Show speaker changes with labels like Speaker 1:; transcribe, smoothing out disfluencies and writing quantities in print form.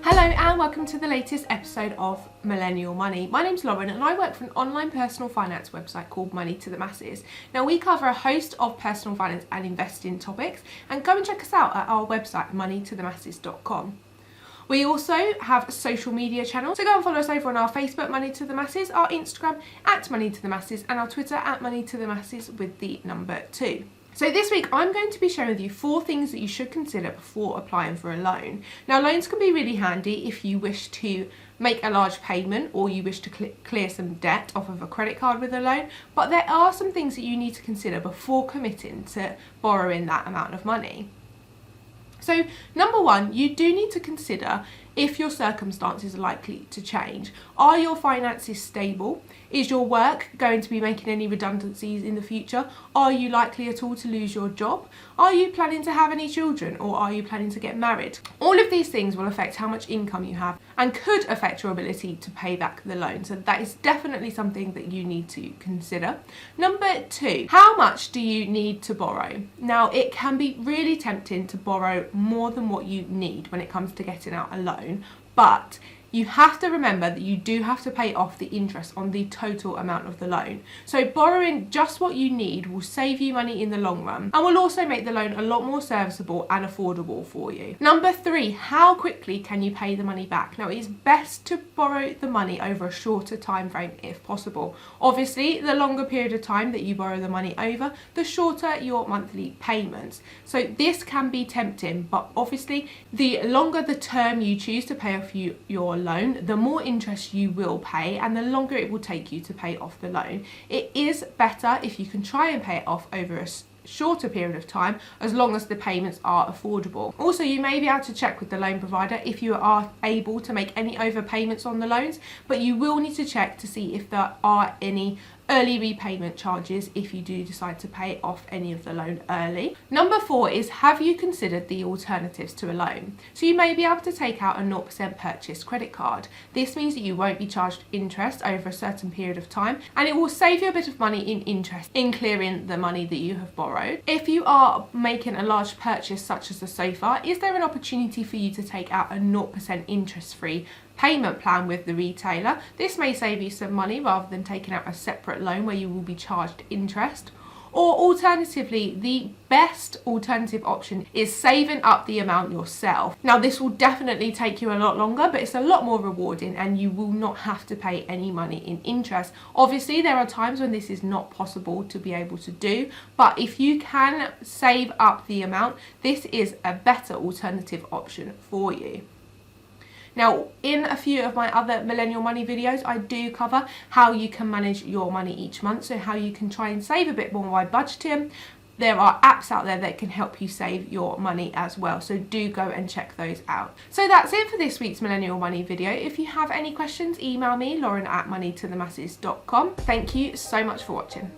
Speaker 1: Hello and welcome to the latest episode of Millennial Money. My name's Lauren and I work for an online personal finance website called Money to the Masses. Now we cover a host of personal finance and investing topics, and go and check us out at our website moneytothemasses.com. We also have social media channels, so go and follow us over on our Facebook, Money to the Masses, our Instagram at Money to the Masses, and our Twitter at Money to the Masses with the number 2. So this week I'm going to be sharing with you 4 things that you should consider before applying for a loan. Now loans can be really handy if you wish to make a large payment or you wish to clear some debt off of a credit card with a loan, but there are some things that you need to consider before committing to borrowing that amount of money. So number 1, you do need to consider if your circumstances are likely to change. Are your finances stable? Is your work going to be making any redundancies in the future? Are you likely at all to lose your job? Are you planning to have any children, or are you planning to get married? All of these things will affect how much income you have and could affect your ability to pay back the loan. So that is definitely something that you need to consider. Number 2, how much do you need to borrow? Now it can be really tempting to borrow more than what you need when it comes to getting out a loan, but you have to remember that you do have to pay off the interest on the total amount of the loan. So borrowing just what you need will save you money in the long run and will also make the loan a lot more serviceable and affordable for you. Number 3, how quickly can you pay the money back? Now it is best to borrow the money over a shorter time frame if possible. Obviously, the longer period of time that you borrow the money over, the shorter your monthly payments. So this can be tempting, but obviously the longer the term you choose to pay off your loan, the more interest you will pay and the longer it will take you to pay off the loan. It is better if you can try and pay it off over a shorter period of time, as long as the payments are affordable. Also, you may be able to check with the loan provider if you are able to make any overpayments on the loans, but you will need to check to see if there are any early repayment charges if you do decide to pay off any of the loan early. Number 4 is, have you considered the alternatives to a loan? So you may be able to take out a 0% purchase credit card. This means that you won't be charged interest over a certain period of time, and it will save you a bit of money in interest in clearing the money that you have borrowed. If you are making a large purchase such as a sofa, is there an opportunity for you to take out a 0% interest-free payment plan with the retailer? This may save you some money rather than taking out a separate loan where you will be charged interest. Or alternatively, the best alternative option is saving up the amount yourself. Now this will definitely take you a lot longer, but it's a lot more rewarding and you will not have to pay any money in interest. Obviously there are times when this is not possible to be able to do, but if you can save up the amount, this is a better alternative option for you. Now, in a few of my other Millennial Money videos, I do cover how you can manage your money each month, so how you can try and save a bit more by budgeting. There are apps out there that can help you save your money as well, so do go and check those out. So that's it for this week's Millennial Money video. If you have any questions, email me, lauren@moneytothemasses.com. Thank you so much for watching.